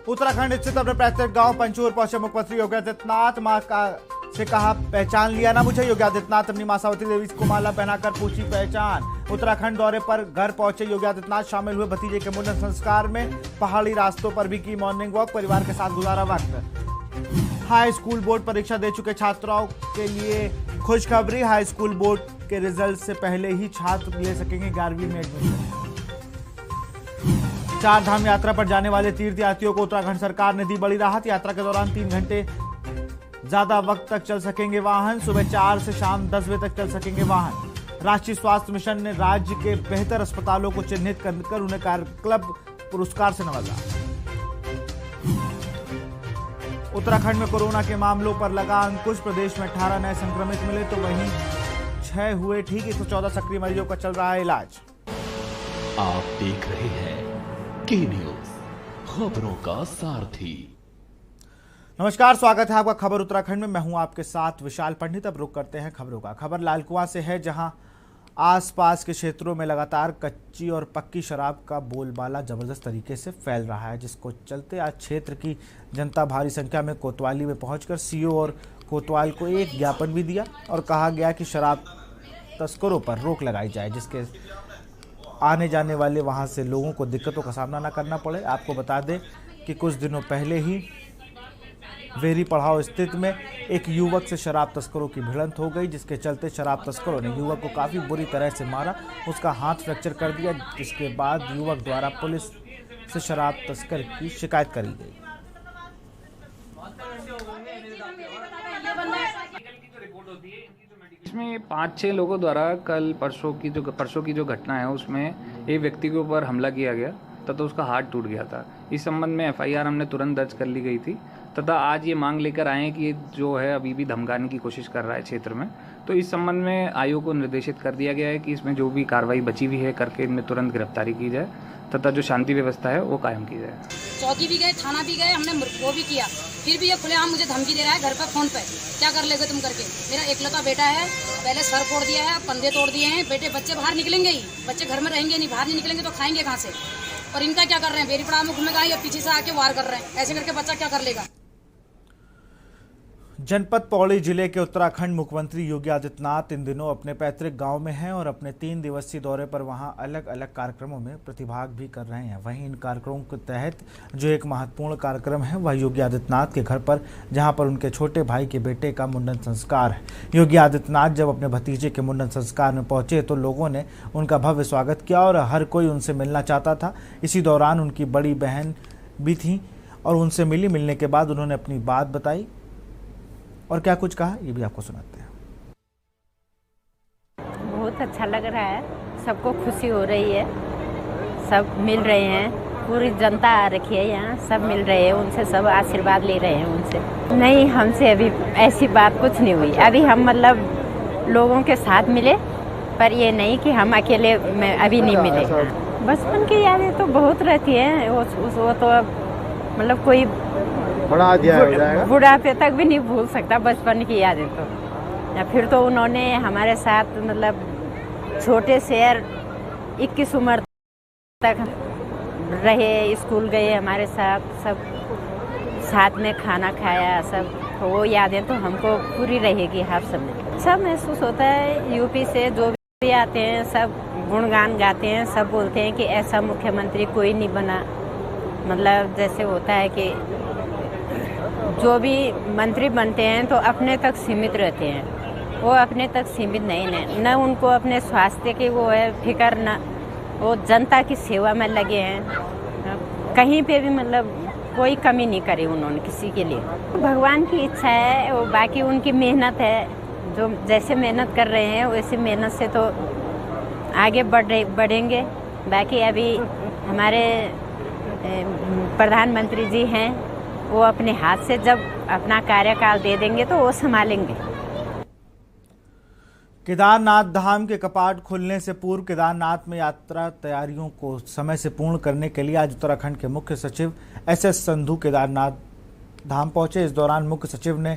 उत्तराखंड स्थित अपने पैतृक गांव पंचूर पहुंचे मुख्यमंत्री योगी आदित्यनाथ। मां से कहा पहचान लिया ना मुझे। योगी आदित्यनाथ अपनी मासावती देवी को माला पहनाकर पूछी पहचान। उत्तराखंड दौरे पर घर पहुंचे योगी आदित्यनाथ, शामिल हुए भतीजे के मुंडन संस्कार में। पहाड़ी रास्तों पर भी की मॉर्निंग वॉक, परिवार के साथ गुजारा वक्त। हाई स्कूल बोर्ड परीक्षा दे चुके छात्राओं के लिए खुशखबरी। हाई स्कूल बोर्ड के रिजल्ट से पहले ही छात्र ले सकेंगे 11वीं में एडमिशन। चार धाम यात्रा पर जाने वाले तीर्थयात्रियों को उत्तराखंड सरकार ने दी बड़ी राहत। यात्रा के दौरान 3 घंटे ज्यादा वक्त तक चल सकेंगे वाहन। सुबह 4 से शाम 10 बजे तक चल सकेंगे वाहन। राष्ट्रीय स्वास्थ्य मिशन ने राज्य के बेहतर अस्पतालों को चिन्हित कर उन्हें कार्य क्लब पुरस्कार से नवाजा। उत्तराखंड में कोरोना के मामलों पर लगा अंकुश। प्रदेश में 18 नए संक्रमित मिले तो वहीं 6 हुए ठीक। 114 सक्रिय मरीजों का चल रहा है इलाज। आप देख रहे हैं के न्यूज, खबरों का सारथी। नमस्कार, स्वागत है आपका खबर उत्तराखंड में। मैं हूं आपके साथ विशाल पंडित। अब रुक करते हैं खबरों का। खबर लालकुआं से है, जहां आसपास के क्षेत्रों में लगातार कच्ची और पक्की शराब का बोलबाला जबरदस्त तरीके से फैल रहा है, जिसको चलते आज क्षेत्र की जनता भारी संख्या में कोतवाली में पहुंचकर सीओ और कोतवाल को एक ज्ञापन भी दिया और कहा गया कि शराब तस्करों पर रोक लगाई जाए, जिसके आने जाने वाले वहां से लोगों को दिक्कतों का सामना न करना पड़े। आपको बता दें कि कुछ दिनों पहले ही वेरी पड़ाव स्थित में एक युवक से शराब तस्करों की भिड़ंत हो गई, जिसके चलते शराब तस्करों ने युवक को काफी बुरी तरह से मारा, उसका हाथ फ्रैक्चर कर दिया। जिसके बाद युवक द्वारा पुलिस से शराब तस्कर की शिकायत करी गई। इसमें 5-6 लोगों द्वारा कल परसों की जो घटना है उसमें एक व्यक्ति के ऊपर हमला किया गया तथा उसका हाथ टूट गया था। इस संबंध में एफआईआर हमने तुरंत दर्ज कर ली गई थी तथा आज ये मांग लेकर आए हैं कि ये जो है अभी भी धमकाने की कोशिश कर रहा है क्षेत्र में। तो इस संबंध में आयोग को निर्देशित कर दिया गया है कि इसमें जो भी कार्रवाई बची हुई है करके इनमें तुरंत गिरफ्तारी की जाए तथा जो शांति व्यवस्था है वो कायम की जाए। चौकी भी गए, थाना भी गए, हमने वो भी किया, फिर भी ये खुलेआम मुझे धमकी दे रहा है घर पर फोन पे। क्या कर लेगे तुम करके? मेरा एकलौता बेटा है, पहले सर फोड़ दिया है, कंधे तोड़ दिए हैं। बच्चे बाहर निकलेंगे ही, बच्चे घर में रहेंगे नहीं, बाहर नहीं निकलेंगे तो खाएंगे कहाँ से? और इनका क्या कर रहे हैं? बेरी पड़ाव में घूमेगा या पीछे से आके वार कर रहे हैं। ऐसे करके बच्चा क्या कर लेगा? जनपद पौड़ी जिले के उत्तराखंड मुख्यमंत्री योगी आदित्यनाथ इन दिनों अपने पैतृक गांव में हैं और अपने 3 दिवसीय दौरे पर वहां अलग अलग कार्यक्रमों में प्रतिभाग भी कर रहे हैं। वहीं इन कार्यक्रमों के तहत जो एक महत्वपूर्ण कार्यक्रम है वह योगी आदित्यनाथ के घर पर, जहां पर उनके छोटे भाई के बेटे का मुंडन संस्कार है। योगी आदित्यनाथ जब अपने भतीजे के मुंडन संस्कार में पहुंचे तो लोगों ने उनका भव्य स्वागत किया और हर कोई उनसे मिलना चाहता था। इसी दौरान उनकी बड़ी बहन भी थी और उनसे मिलने के बाद उन्होंने अपनी बात बताई और क्या कुछ कहा ये भी आपको सुनाते हैं। बहुत अच्छा लग रहा है, सबको खुशी हो रही है, सब मिल रहे हैं, पूरी जनता आ रखी है यहाँ, सब मिल रहे हैं उनसे, सब आशीर्वाद ले रहे हैं उनसे। नहीं, हमसे अभी ऐसी बात कुछ नहीं हुई। अभी हम मतलब लोगों के साथ मिले, पर ये नहीं कि हम अकेले में अभी नहीं मिले। बचपन की यादें तो बहुत रहती है, वो तो अब मतलब कोई बुढ़ापे तक भी नहीं भूल सकता बचपन की यादें तो। या फिर तो उन्होंने हमारे साथ मतलब छोटे से 21 उम्र तक रहे, स्कूल गए हमारे साथ, सब साथ में खाना खाया, सब तो वो यादें तो हमको पूरी रहेगी हर समय। सब महसूस होता है, यूपी से जो भी आते हैं सब गुणगान गाते हैं, सब बोलते हैं कि ऐसा मुख्यमंत्री कोई नहीं बना। मतलब जैसे होता है कि जो भी मंत्री बनते हैं तो अपने तक सीमित रहते हैं, वो अपने तक सीमित नहीं है, न उनको अपने स्वास्थ्य की वो है फिक्र, न वो जनता की सेवा में लगे हैं। कहीं पे भी मतलब कोई कमी नहीं करी उन्होंने किसी के लिए। भगवान की इच्छा है, वो बाकी उनकी मेहनत है, जो जैसे मेहनत कर रहे हैं वैसे मेहनत से तो आगे बढ़ेंगे। बाकी अभी हमारे प्रधानमंत्री जी हैं, वो अपने हाथ से जब अपना कार्यकाल दे देंगे तो वो संभालेंगे। केदारनाथ धाम के कपाट खुलने से पूर्व केदारनाथ में यात्रा तैयारियों को समय से पूर्ण करने के लिए आज उत्तराखंड के मुख्य सचिव एसएस संधू केदारनाथ धाम पहुंचे। इस दौरान मुख्य सचिव ने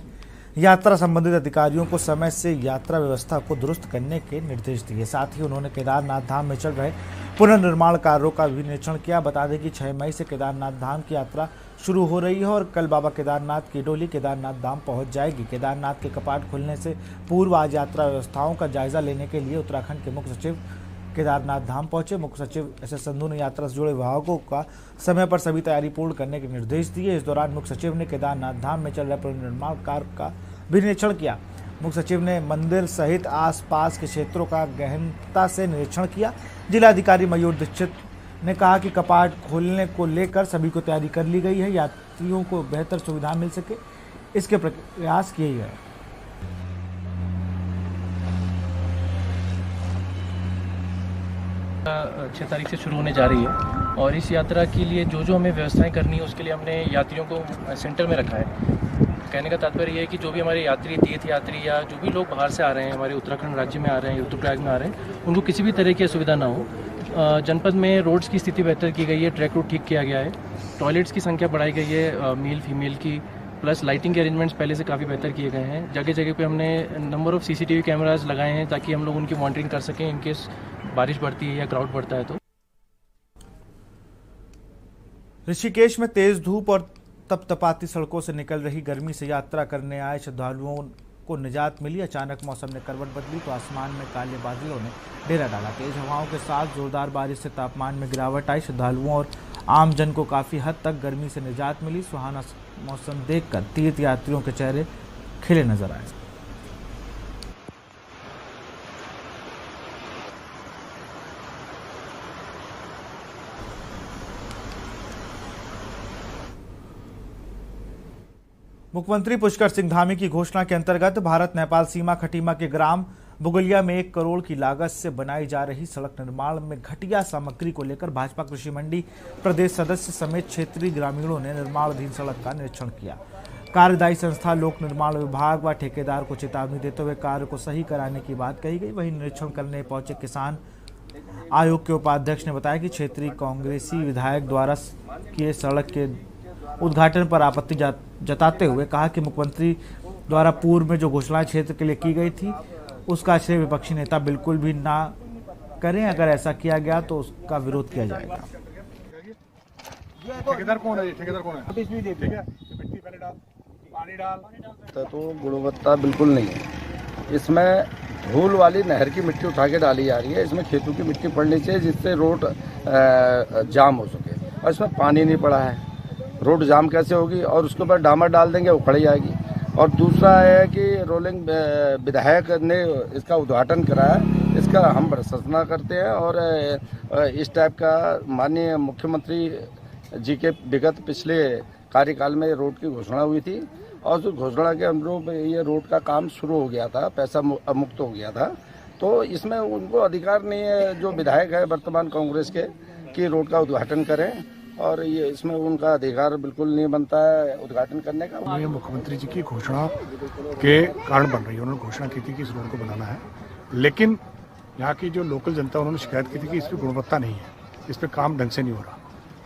यात्रा संबंधित अधिकारियों को समय से यात्रा व्यवस्था को दुरुस्त करने के निर्देश दिए। साथ ही उन्होंने केदारनाथ धाम में चल रहे पुनर्निर्माण कार्यों का भी निरीक्षण किया। बता दें कि 6 मई से केदारनाथ धाम की यात्रा शुरू हो रही है और कल बाबा केदारनाथ की डोली केदारनाथ धाम पहुंच जाएगी। केदारनाथ के कपाट खुलने से पूर्व आज यात्रा व्यवस्थाओं का जायजा लेने के लिए उत्तराखंड के मुख्य सचिव केदारनाथ धाम पहुंचे। मुख्य सचिव एस एस संधू ने यात्रा से जुड़े विभागों का समय पर सभी तैयारी पूर्ण करने के निर्देश दिए। इस दौरान मुख्य सचिव ने केदारनाथ धाम में चल रहे पुनर्निर्माण कार्य का भी निरीक्षण किया। मुख्य सचिव ने मंदिर सहित आसपास के क्षेत्रों का गहनता से निरीक्षण किया। जिलाधिकारी मयूर दीक्षित ने कहा कि कपाट खोलने को लेकर सभी को तैयारी कर ली गई है। यात्रियों को बेहतर सुविधा मिल सके इसके प्रयास किए गए। 6 तारीख से शुरू होने जा रही है और इस यात्रा के लिए जो हमें व्यवस्थाएं करनी है उसके लिए हमने यात्रियों को सेंटर में रखा है। कहने का तात्पर्य ये है कि जो भी हमारे यात्री तीर्थ यात्री या जो भी लोग बाहर से आ रहे हैं, हमारे उत्तराखंड राज्य में आ रहे हैं, रुद्रप्रयाग में आ रहे हैं, उनको किसी भी तरह की असुविधा ना हो। जनपद में रोड्स की स्थिति बेहतर की गई है, ट्रैक रूट ठीक किया गया है, टॉयलेट्स की संख्या बढ़ाई गई है मेल फीमेल की, प्लस लाइटिंग के अरेंजमेंट्स पहले से काफ़ी बेहतर किए गए हैं। जगह जगह पे हमने नंबर ऑफ CCTV कैमराज लगाए हैं ताकि हम लोग उनकी मॉनिटरिंग कर सकें इनकेस बारिश बढ़ती है या क्राउड बढ़ता है तो। ऋषिकेश में तेज धूप और तपतपाती सड़कों से निकल रही गर्मी से यात्रा करने आए श्रद्धालुओं को निजात मिली। अचानक मौसम ने करवट बदली तो आसमान में काले बादलों ने डेरा डाला। तेज हवाओं के साथ जोरदार बारिश से तापमान में गिरावट आई। श्रद्धालुओं और आमजन को काफ़ी हद तक गर्मी से निजात मिली। सुहाना मौसम देखकर तीर्थ यात्रियों के चेहरे खिले नजर आए। मुख्यमंत्री पुष्कर सिंह धामी की घोषणा के अंतर्गत भारत नेपाल सीमा खटीमा के ग्राम बुगलिया में 1 करोड़ की लागत से बनाई जा रही सड़क निर्माण में घटिया सामग्री को लेकर भाजपा कृषि मंडी प्रदेश सदस्य समेत क्षेत्रीय ग्रामीणों ने निर्माणाधीन सड़क का निरीक्षण किया। कार्यदायी संस्था लोक निर्माण विभाग व ठेकेदार को चेतावनी देते हुए कार्य को सही कराने की बात कही गई। वहीं निरीक्षण करने पहुंचे किसान आयोग के उपाध्यक्ष ने बताया कि क्षेत्रीय कांग्रेसी विधायक द्वारा किए सड़क के उद्घाटन पर आपत्ति जताते हुए कहा कि मुख्यमंत्री द्वारा पूर्व में जो घोषणाएं क्षेत्र के लिए की गई थी उसका श्रेय विपक्षी नेता बिल्कुल भी ना करें। अगर ऐसा किया गया तो उसका विरोध किया जाएगा। ठेकेदार कौन है? ठेकेदार कौन है? ठीक है, मिट्टी पहले डाल, पानी डाल। तो गुणवत्ता बिल्कुल नहीं है। इसमें धूल वाली नहर की मिट्टी उठा के डाली जा रही है। इसमें खेतों की मिट्टी पड़नी चाहिए जिससे रोड जाम हो सके, और इसमें पानी नहीं पड़ा है। रोड जाम कैसे होगी? और उसके ऊपर डामर डाल देंगे, उखड़ जाएगी। और दूसरा है कि रोलिंग विधायक ने इसका उद्घाटन कराया, इसका हम प्रशंसा करते हैं। और इस टाइप का माननीय मुख्यमंत्री जी के विगत पिछले कार्यकाल में रोड की घोषणा हुई थी और उस घोषणा के अनुरूप ये रोड का काम शुरू हो गया था, पैसा मुक्त हो गया था। तो इसमें उनको अधिकार नहीं है, जो विधायक है वर्तमान कांग्रेस के, कि रोड का उद्घाटन करें, और ये इसमें उनका अधिकार बिल्कुल नहीं बनता है उद्घाटन करने का। ये मुख्यमंत्री जी की घोषणा के कारण बन रही है। उन्होंने घोषणा की थी कि इस रोड को बनाना है, लेकिन यहाँ की जो लोकल जनता उन्होंने शिकायत की थी कि इस पर गुणवत्ता नहीं है, इस पर काम ढंग से नहीं हो रहा।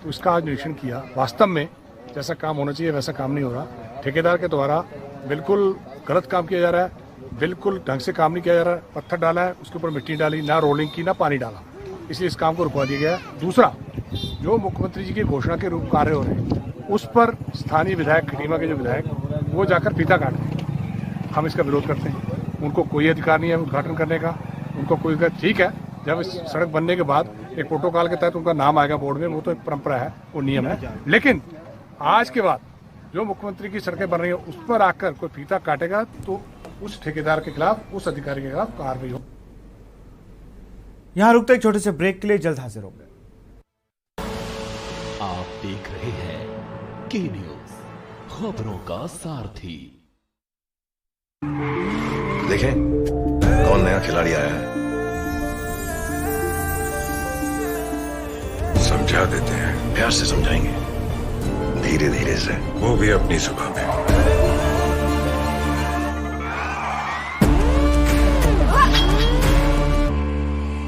तो इसका आज निरीक्षण किया। वास्तव में जैसा काम होना चाहिए वैसा काम नहीं हो रहा। ठेकेदार के द्वारा बिल्कुल गलत काम किया जा रहा है, बिल्कुल ढंग से काम नहीं किया जा रहा है। पत्थर डाला है, उसके ऊपर मिट्टी डाली, ना रोलिंग की, ना पानी डाला, इसलिए इस काम को रुकवा दिया गया है। दूसरा, जो मुख्यमंत्री जी की घोषणा के रूप कार्य हो रहे हैं उस पर स्थानीय विधायक खटीमा के जो विधायक वो जाकर फीता काट रहे हैं। हम इसका विरोध करते हैं। उनको कोई अधिकार नहीं है उद्घाटन करने का। उनको कोई, ठीक है, जब इस सड़क बनने के बाद एक प्रोटोकॉल के तहत उनका नाम आएगा बोर्ड में, वो तो एक परंपरा है, वो नियम है। लेकिन आज के बाद जो मुख्यमंत्री की सड़कें बन रही है उस पर आकर कोई फीता काटेगा तो उस ठेकेदार के खिलाफ, उस अधिकारी के खिलाफ कार्रवाई हो। यहाँ रुकते एक छोटे से ब्रेक के लिए, जल्द हाजिर होंगे। आप देख रहे हैं के न्यूज, खबरों का सारथी। देखें कौन नया खिलाड़ी आया है, समझा देते हैं, प्यार से समझाएंगे, धीरे धीरे से, वो भी अपनी जुबान में।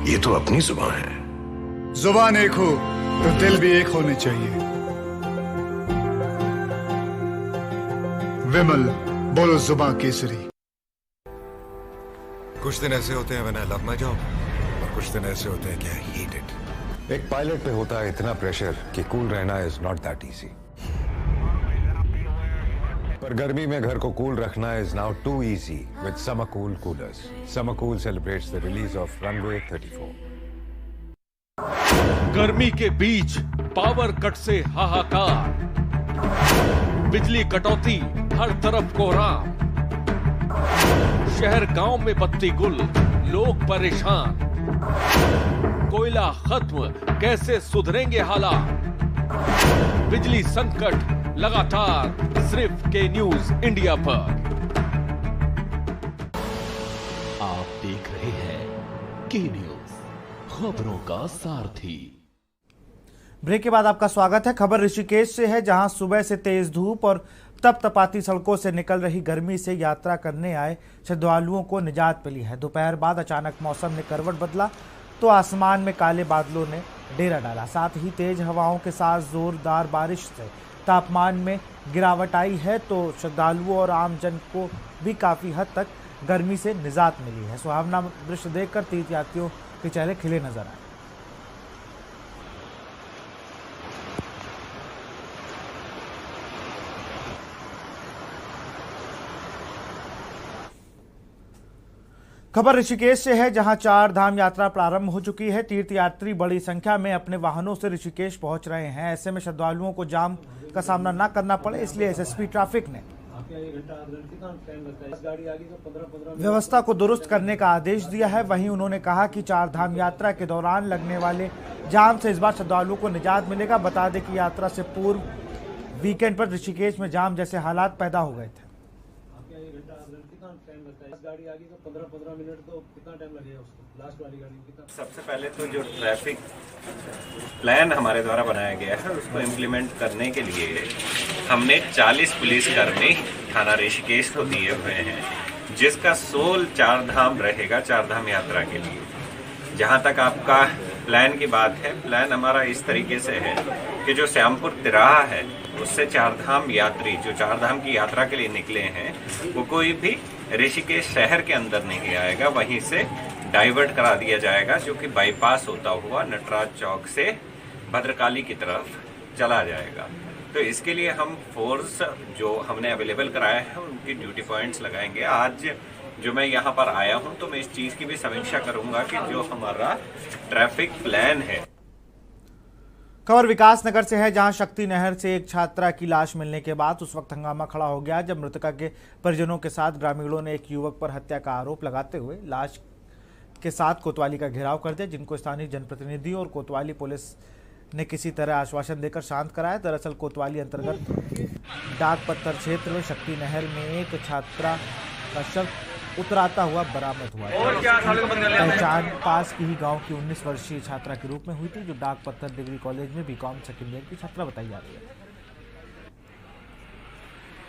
ये तो अपनी जुबान है। जुबान एक हो तो दिल भी एक होने चाहिए। विमल, बोलो जुबां केसरी। कुछ दिन ऐसे होते हैं when I love my job, और कुछ दिन ऐसे होते हैं कि आई हेट इट। एक पायलट पे होता है इतना प्रेशर कि कूल रहना इज नॉट दैट इजी। पर गर्मी में घर को कूल रखना is now too easy with Summer Cool coolers. Summer Cool celebrates the release of Runway 34। गर्मी के बीच पावर कट से हाहाकार, बिजली कटौती, हर तरफ कोहराम, शहर गांव में बत्ती गुल, लोग परेशान, कोयला खत्म, कैसे सुधरेंगे हालात, बिजली संकट लगातार, सिर्फ के न्यूज इंडिया पर। आप देख रहे हैं के न्यूज, खबरों का सारथी। ब्रेक के बाद आपका स्वागत है। खबर ऋषिकेश से है, जहां सुबह से तेज धूप और तपतपाती सड़कों से निकल रही गर्मी से यात्रा करने आए श्रद्धालुओं को निजात मिली है। दोपहर बाद अचानक मौसम ने करवट बदला तो आसमान में काले बादलों ने डेरा डाला। साथ ही तेज हवाओं के साथ जोरदार बारिश से तापमान में गिरावट आई है, तो श्रद्धालुओं और आमजन को भी काफ़ी हद तक गर्मी से निजात मिली है। सुहावना दृश्य देखकर तीर्थयात्रियों के चेहरे खिले नजर आए। खबर ऋषिकेश से है, जहां 4 धाम यात्रा प्रारंभ हो चुकी है। तीर्थयात्री बड़ी संख्या में अपने वाहनों से ऋषिकेश पहुंच रहे हैं। ऐसे में श्रद्धालुओं को जाम का सामना न करना पड़े, इसलिए एसएसपी ट्रैफिक ने व्यवस्था को दुरुस्त करने का आदेश दिया है। वहीं उन्होंने कहा कि 4 धाम यात्रा के दौरान लगने वाले जाम से इस बार श्रद्धालुओं को निजात मिलेगा। बता दें कि यात्रा से पूर्व वीकेंड पर ऋषिकेश में जाम जैसे हालात पैदा हो गए थे। गाड़ी आ गई तो 15-15 मिनट, तो कितना टाइम लगेगा उसको? लास्ट वाली गाड़ी कितना? सबसे पहले तो जो ट्रैफिक प्लान हमारे द्वारा बनाया गया है उसको इम्प्लीमेंट करने के लिए हमने 40 पुलिसकर्मी थाना ऋषिकेश को दिए हुए हैं, जिसका सोल 4 धाम रहेगा, 4 धाम यात्रा के लिए। जहां तक आपका प्लान की बात है, प्लान हमारा इस तरीके से है कि जो श्यामपुर तिराहा है उससे 4 धाम यात्री जो 4 धाम की यात्रा के लिए निकले हैं वो कोई भी ऋषिकेश शहर के अंदर नहीं आएगा, वहीं से डाइवर्ट करा दिया जाएगा, जो कि बाईपास होता हुआ नटराज चौक से भद्रकाली की तरफ चला जाएगा। तो इसके लिए हम फोर्स जो हमने अवेलेबल कराया है उनकी ड्यूटी पॉइंट्स लगाएंगे। आज जो मैं यहाँ पर आया हूँ तो मैं इस चीज़ की भी समीक्षा करूँगा कि जो हमारा ट्रैफिक प्लान है। खबर विकास नगर से है, जहां शक्ति नहर से एक छात्रा की लाश मिलने के बाद उस वक्त हंगामा खड़ा हो गया जब मृतका के परिजनों के साथ ग्रामीणों ने एक युवक पर हत्या का आरोप लगाते हुए लाश के साथ कोतवाली का घेराव कर दिया, जिनको स्थानीय जनप्रतिनिधि और कोतवाली पुलिस ने किसी तरह आश्वासन देकर शांत कराया। दरअसल कोतवाली अंतर्गत डाक पत्थर क्षेत्र में शक्ति नहर में एक छात्रा का शव उतराता हुआ बरामद हुआ। पहचान पास की ही गांव की 19 वर्षीय छात्रा के रूप में हुई थी, जो डाक पत्थर डिग्री कॉलेज में बीकॉम सेकेंड ईयर की छात्रा बताई जा रही है।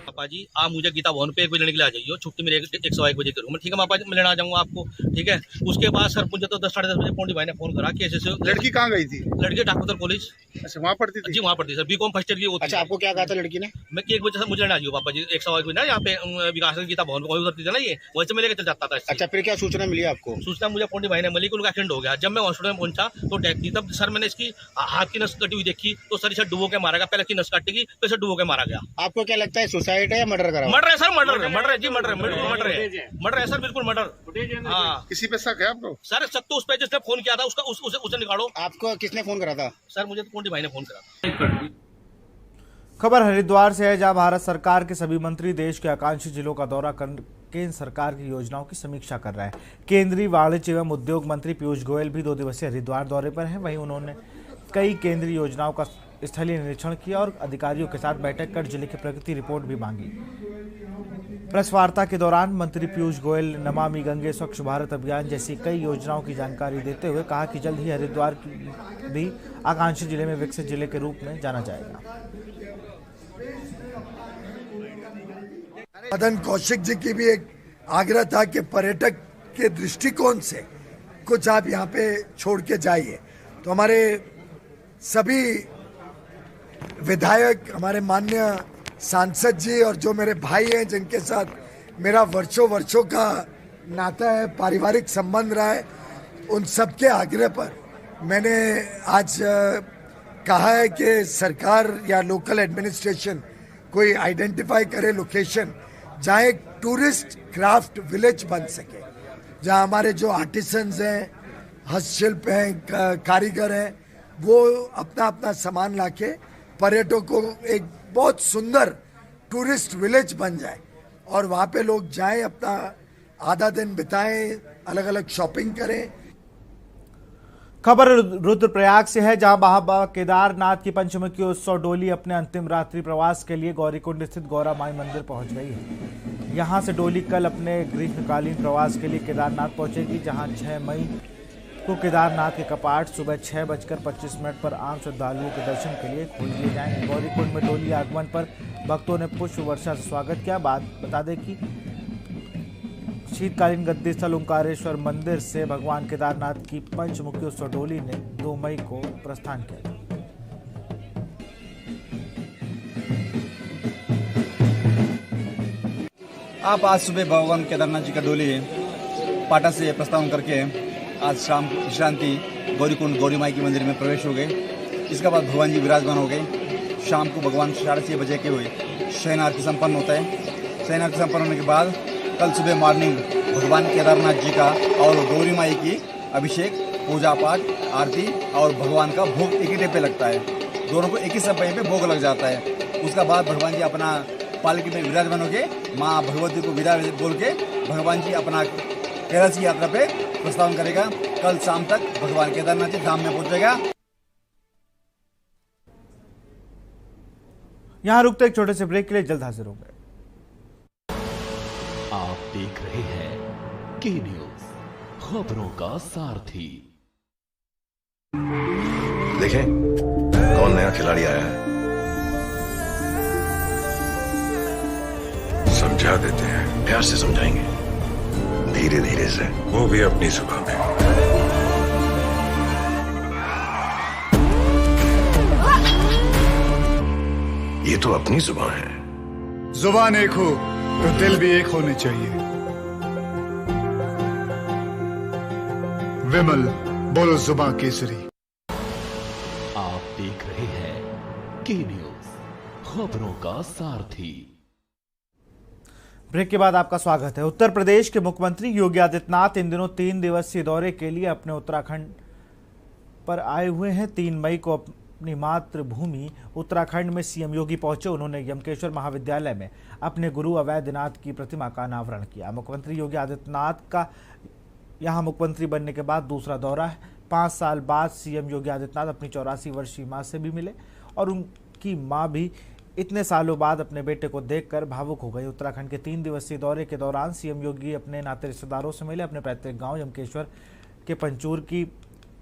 पापा जी आप मुझे गीता भवन पे 1 बजे लेने के लिए आ जाइए, छुट्टी मेरे 1:15 बजे करूँ मैं। ठीक है पापा जी, मैं लेना आ जाऊंगा आपको। ठीक है, उसके बाद सर मुझे तो 10-10:30 बजे पोंडी भाई ने फोन करा कि ऐसे लड़की कहाँ गई थी? लड़की डाकपत्थर कॉलेज। अच्छा, वहाँ पढ़ती थी? जी वहाँ पढ़ती सर, बीकॉम फर्स्ट ईयर की होती। अच्छा, आपको क्या कहा था लड़की ने? मैं 1 बजे सर मुझे लेना आ जाइए पापा जी, 1:15 बजे ना यहाँ पे विकास गीता भवन को उतरती थी ना, ये वैसे मैं लेकर चल जाता था। अच्छा, फिर क्या सूचना मिली आपको? सूचना मुझे पोंडी भाई ने मिली कि उनका एक्सीडेंट हो गया। जब मैं हॉस्पिटल में पहुंचा तो डेथ थी। तब सर मैंने इसकी हाथ की नस कटी हुई देखी तो सर इसे डुबो के मारा गया, पहले की नस काटेगी तो इसे डुबो के मारा गया। आपको क्या लगता है सुसाइड है या मर्डर करा? मर्डर है सर, मर्डर है जी, मर्डर है, बिल्कुल मर्डर है, मर्डर है सर, बिल्कुल मर्डर। हाँ, किसी पे शक है आपको? सर शक तो उस पे जिसने फोन किया था उसका उसे निकालो। आपको किसने फोन करा था? सर मुझे तो पोंडी भाई ने फोन करा। खबर हरिद्वार से है, जहां भारत सरकार के सभी मंत्री देश के आकांक्षी जिलों का दौरा कर केंद्र सरकार की योजनाओं की समीक्षा कर रहे हैं। केंद्रीय वाणिज्य एवं उद्योग मंत्री पीयूष गोयल भी 2 दिवसीय हरिद्वार दौरे पर हैं। वहीं उन्होंने कई केंद्रीय योजनाओं का स्थलीय निरीक्षण किया और अधिकारियों के साथ बैठक कर जिले की प्रगति रिपोर्ट भी मांगी। प्रेस वार्ता के दौरान मंत्री पीयूष गोयल ने नमामि गंगे स्वच्छ भारत अभियान जैसी कई योजनाओं की जानकारी देते हुए कहा कि जल्द ही हरिद्वार भी आकांक्षी जिले में विकसित जिले के रूप में जाना जाएगा। मदन कौशिक जी की भी एक आग्रह था कि पर्यटक के दृष्टिकोण से कुछ आप यहाँ पे छोड़ के जाइए, तो हमारे सभी विधायक, हमारे माननीय सांसद जी और जो मेरे भाई हैं जिनके साथ मेरा वर्षों का नाता है, पारिवारिक संबंध रहा है, उन सबके आग्रह पर मैंने आज कहा है कि सरकार या लोकल एडमिनिस्ट्रेशन कोई आइडेंटिफाई करे लोकेशन जहाँ एक टूरिस्ट क्राफ्ट विलेज बन सके, जहाँ हमारे जो आर्टिसंस हैं, हस्तशिल्प हैं, कारीगर हैं, वो अपना अपना सामान लाके पर्यटकों को एक बहुत सुंदर टूरिस्ट विलेज बन जाए और वहाँ पे लोग जाएं, अपना आधा दिन बिताएं, अलग अलग शॉपिंग करें। खबर रुद्रप्रयाग से है, जहां बाबा केदारनाथ की पंचमुखी उत्सव डोली अपने अंतिम रात्रि प्रवास के लिए गौरीकुंड स्थित गौरा माई मंदिर पहुंच गई है। यहां से डोली कल अपने ग्रीष्मकालीन प्रवास के लिए केदारनाथ पहुंचेगी, जहां 6 मई को केदारनाथ के कपाट सुबह 6:25 पर आम श्रद्धालुओं के दर्शन के लिए खोल दिए जाएंगे। गौरीकुंड में डोली आगमन पर भक्तों ने पुष्प वर्षा से स्वागत किया। बता दें कि शीतकालीन गद्दी स्थल ओंकारेश्वर मंदिर से भगवान केदारनाथ की पंचमुखी उत्सव डोली ने 2 मई को प्रस्थान किया। आप आज सुबह भगवान केदारनाथ जी का डोली पाटा से प्रस्थान करके आज शाम विश्रांति गौरीकुंड गौरी माई के मंदिर में प्रवेश हो गए। इसके बाद भगवान जी विराजमान हो गए। शाम को भगवान 6:30 बजे के हुए शयन आरती संपन्न होता है। शयन आरती संपन्न होने के बाद कल सुबह मॉर्निंग भगवान केदारनाथ जी का और गौरी माई की अभिषेक, पूजा पाठ, आरती और भगवान का भोग एक ही टाइम पे लगता है। दोनों को एक ही समय पे भोग लग जाता है। उसका बाद भगवान जी अपना पालकी में विराजमान होके माँ भगवती को विदा बोल के भगवान जी अपना कैलाश की यात्रा पे प्रस्थान करेगा। कल शाम तक भगवान केदारनाथ जी धाम में पहुंचेगा। यहां रुकते एक छोटे से ब्रेक के लिए, जल्द हाजिर होंगे। आप देख रहे हैं के न्यूज, खबरों का सारथी। देखें कौन नया खिलाड़ी आया है, समझा देते हैं, प्यार से समझाएंगे, धीरे धीरे से, वो भी अपनी जुबान में। ये तो अपनी जुबान है। जुबान एक हो तो दिल भी एक होने चाहिए। विमल बोलो जुबान केसरी। आप देख रहे हैं के न्यूज, खबरों का सारथी। ब्रेक के बाद आपका स्वागत है। उत्तर प्रदेश के मुख्यमंत्री योगी आदित्यनाथ इन दिनों 3 दिवसीय दौरे के लिए अपने उत्तराखंड पर आए हुए हैं। 3 मई को अपनी मातृभूमि उत्तराखंड में सीएम योगी पहुंचे। उन्होंने यमकेश्वर महाविद्यालय में अपने गुरु अवैधनाथ की प्रतिमा का अनावरण किया। मुख्यमंत्री योगी आदित्यनाथ का यहां मुख्यमंत्री बनने के बाद दूसरा दौरा है। 5 साल बाद सीएम योगी आदित्यनाथ अपनी 84 वर्षीय मां से भी मिले और उनकी मां भी इतने सालों बाद अपने बेटे को देखकर भावुक हो गई। उत्तराखंड के 3 दिवसीय दौरे के दौरान सीएम योगी अपने नाते रिश्तेदारों से मिले। अपने पैतृक गांव यमकेश्वर के पंचूर की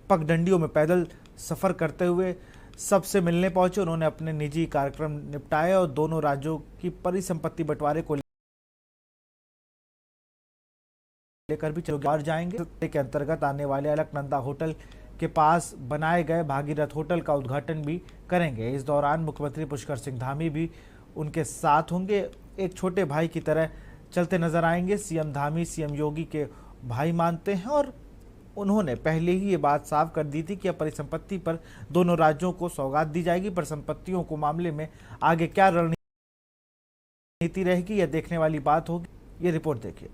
पगडंडियों में पैदल सफर करते हुए सबसे मिलने पहुंचे। उन्होंने अपने निजी कार्यक्रम निपटाए और दोनों राज्यों की परिसंपत्ति बंटवारे को लेकर भी चौकीदार जाएंगे। के अंतर्गत आने वाले अलकनंदा होटल के पास बनाए गए भागीरथ होटल का उद्घाटन भी करेंगे। इस दौरान मुख्यमंत्री पुष्कर सिंह धामी भी उनके साथ होंगे। एक छोटे भाई की तरह चलते नजर आएंगे। सीएम धामी सीएम योगी के भाई मानते हैं और उन्होंने पहले ही ये बात साफ कर दी थी कि अब परिसंपत्ति पर दोनों राज्यों को सौगात दी जाएगी। परिसंपत्तियों को मामले में आगे क्या रणनीति रहेगी, यह देखने वाली बात होगी। ये रिपोर्ट देखिए।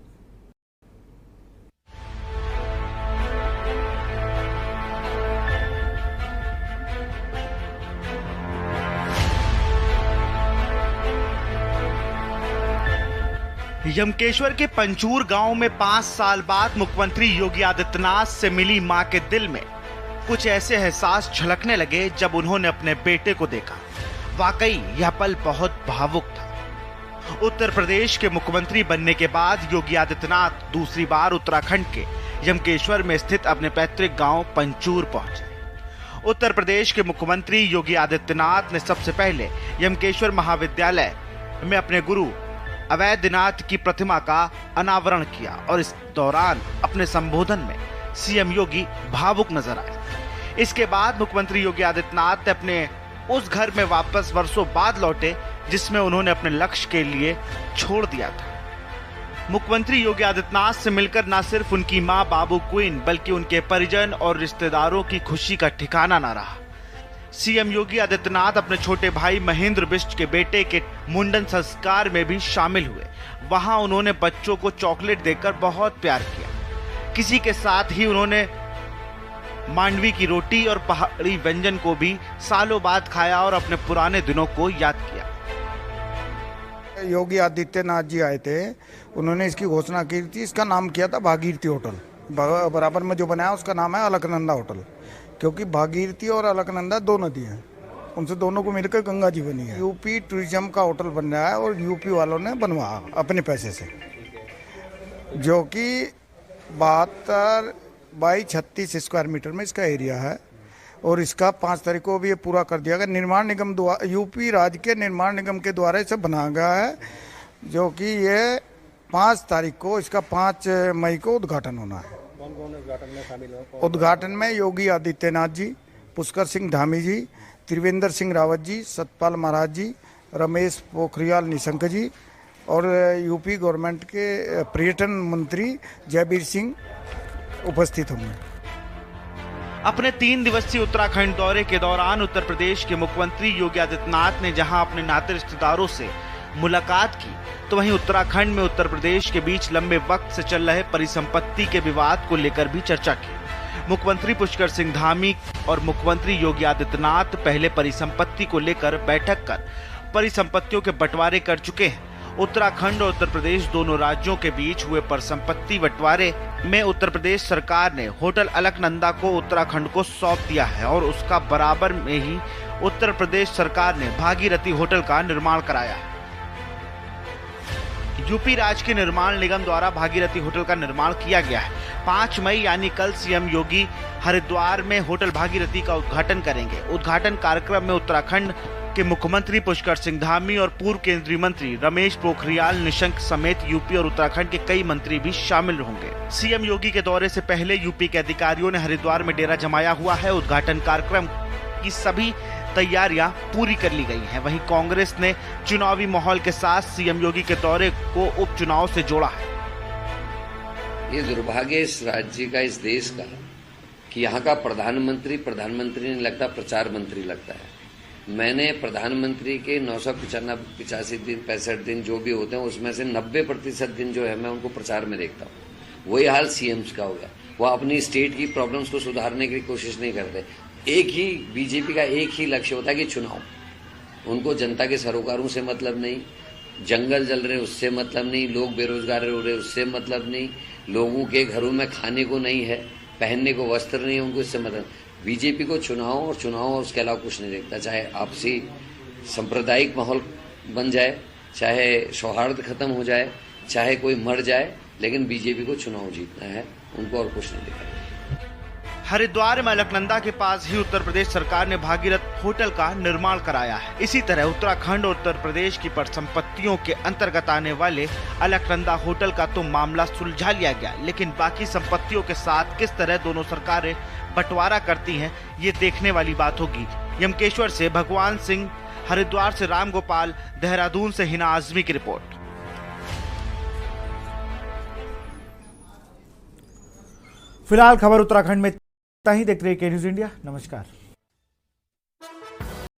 यमकेश्वर के पंचूर गांव में 5 साल बाद मुख्यमंत्री योगी आदित्यनाथ से मिली मां के दिल में कुछ ऐसे एहसास झलकने लगे जब उन्होंने अपने बेटे को देखा। वाकई यह पल बहुत भावुक था। उत्तर प्रदेश के मुख्यमंत्री बनने के बाद योगी आदित्यनाथ दूसरी बार उत्तराखंड के यमकेश्वर में स्थित अपने पैतृक गांव पंचूर पहुंचे। उत्तर प्रदेश के मुख्यमंत्री योगी आदित्यनाथ ने सबसे पहले यमकेश्वर महाविद्यालय में अपने गुरु अवैधनाथ की प्रतिमा का अनावरण किया और इस दौरान अपने संबोधन में सीएम योगी भावुक नजर आए। इसके बाद मुख्यमंत्री योगी आदित्यनाथ ने अपने उस घर में वापस वर्षों बाद लौटे जिसमें उन्होंने अपने लक्ष्य के लिए छोड़ दिया था। मुख्यमंत्री योगी आदित्यनाथ से मिलकर न सिर्फ उनकी मां बाबू क्वीन बल्कि उनके परिजन और रिश्तेदारों की खुशी का ठिकाना न रहा। सीएम योगी आदित्यनाथ अपने छोटे भाई महेंद्र बिष्ट के बेटे के मुंडन संस्कार में भी शामिल हुए। वहां उन्होंने बच्चों को चॉकलेट देकर बहुत प्यार किया। किसी के साथ ही उन्होंने मांडवी की रोटी और पहाड़ी व्यंजन को भी सालों बाद खाया और अपने पुराने दिनों को याद किया। योगी आदित्यनाथ जी आए थे, उन्होंने इसकी घोषणा की थी। इसका नाम किया था भागीरथी होटल। बराबर में जो बनाया उसका नाम है अलकनंदा होटल, क्योंकि भागीरथी और अलकनंदा दो नदी हैं, उनसे दोनों को मिलकर गंगा जी बनी है। यूपी टूरिज्म का होटल बन रहा है और यूपी वालों ने बनवाया अपने पैसे से, जो कि 72 बाई 36 स्क्वायर मीटर में इसका एरिया है। और इसका 5 तारीख को भी ये पूरा कर दिया गया। निर्माण निगम द्वारा, यूपी राज्य के निर्माण निगम के द्वारा इसे बनाया गया है, जो कि ये 5 तारीख को, इसका 5 मई को उद्घाटन होना है। कौन कौन उद्घाटन में शामिल हो? उद्घाटन में योगी आदित्यनाथ जी, पुष्कर सिंह धामी जी, त्रिवेंद्र सिंह रावत जी, सतपाल महाराज जी, रमेश पोखरियाल निशंक जी और यूपी गवर्नमेंट के पर्यटन मंत्री जयवीर सिंह उपस्थित होंगे। अपने 3 दिवसीय उत्तराखंड दौरे के दौरान उत्तर प्रदेश के मुख्यमंत्री योगी आदित्यनाथ ने जहां अपने नाते रिश्तेदारों से मुलाकात की, तो वहीं उत्तराखंड में उत्तर प्रदेश के बीच लंबे वक्त से चल रहे परिसंपत्ति के विवाद को लेकर भी चर्चा की। मुख्यमंत्री पुष्कर सिंह धामी और मुख्यमंत्री योगी आदित्यनाथ पहले परिसंपत्ति को लेकर बैठक कर परिसंपत्तियों के बंटवारे कर चुके हैं। उत्तराखंड और उत्तर प्रदेश दोनों राज्यों के बीच हुए परिसंपत्ति बंटवारे में उत्तर प्रदेश सरकार ने होटल अलकनंदा को उत्तराखंड को सौंप दिया है और उसका बराबर में ही उत्तर प्रदेश सरकार ने भागीरथी होटल का निर्माण कराया है। यूपी राज्य के निर्माण निगम द्वारा भागीरथी होटल का निर्माण किया गया है। 5 मई यानी कल सीएम योगी हरिद्वार में होटल भागीरथी का उद्घाटन करेंगे। उद्घाटन कार्यक्रम में उत्तराखंड के मुख्यमंत्री पुष्कर सिंह धामी और पूर्व केंद्रीय मंत्री रमेश पोखरियाल निशंक समेत यूपी और उत्तराखंड के कई मंत्री भी शामिल होंगे। सीएम योगी के दौरे से पहले यूपी के अधिकारियों ने हरिद्वार में डेरा जमाया हुआ है। उद्घाटन कार्यक्रम की सभी तैयारियां पूरी कर ली गई हैं। वहीं कांग्रेस ने चुनावी माहौल के साथ सीएम योगी के दौरे को उपचुनाव से जोड़ा है। ये दुर्भाग्य इस राज्य का, इस देश का, कि यहाँ का प्रधानमंत्री नहीं लगता, प्रचार मंत्री लगता है। मैंने प्रधानमंत्री के 985 दिन 65 दिन जो भी होते हैं उसमें से 90% दिन जो है मैं उनको प्रचार में देखता हूँ। वही हाल सीएम्स का हो गया। वो अपनी स्टेट की प्रॉब्लम्स को सुधारने की कोशिश नहीं करते। एक ही बीजेपी का एक ही लक्ष्य होता है कि चुनाव। उनको जनता के सरोकारों से मतलब नहीं, जंगल जल रहे उससे मतलब नहीं, लोग बेरोजगार हो रहे उससे मतलब नहीं, लोगों के घरों में खाने को नहीं है, पहनने को वस्त्र नहीं है, उनको इससे मतलब। बीजेपी को चुनाव और उसके अलावा कुछ नहीं देखता। चाहे आपसी सांप्रदायिक माहौल बन जाए, चाहे सौहार्द खत्म हो जाए, चाहे कोई मर जाए, लेकिन बीजेपी को चुनाव जीतना है, उनको और कुछ नहीं दिखाई। हरिद्वार में अलकनंदा के पास ही उत्तर प्रदेश सरकार ने भागीरथ होटल का निर्माण कराया है। इसी तरह उत्तराखंड और उत्तर प्रदेश की परिसंपत्तियों के अंतर्गत आने वाले अलकनंदा होटल का तो मामला सुलझा लिया गया, लेकिन बाकी संपत्तियों के साथ किस तरह दोनों सरकारें बंटवारा करती हैं, ये देखने वाली बात होगी। यमकेश्वर से भगवान सिंह, हरिद्वार से राम गोपाल, देहरादून से हिना आजमी की रिपोर्ट। फिलहाल खबर उत्तराखंड में इतना ही। देखते रहिए के न्यूज़ इंडिया। नमस्कार।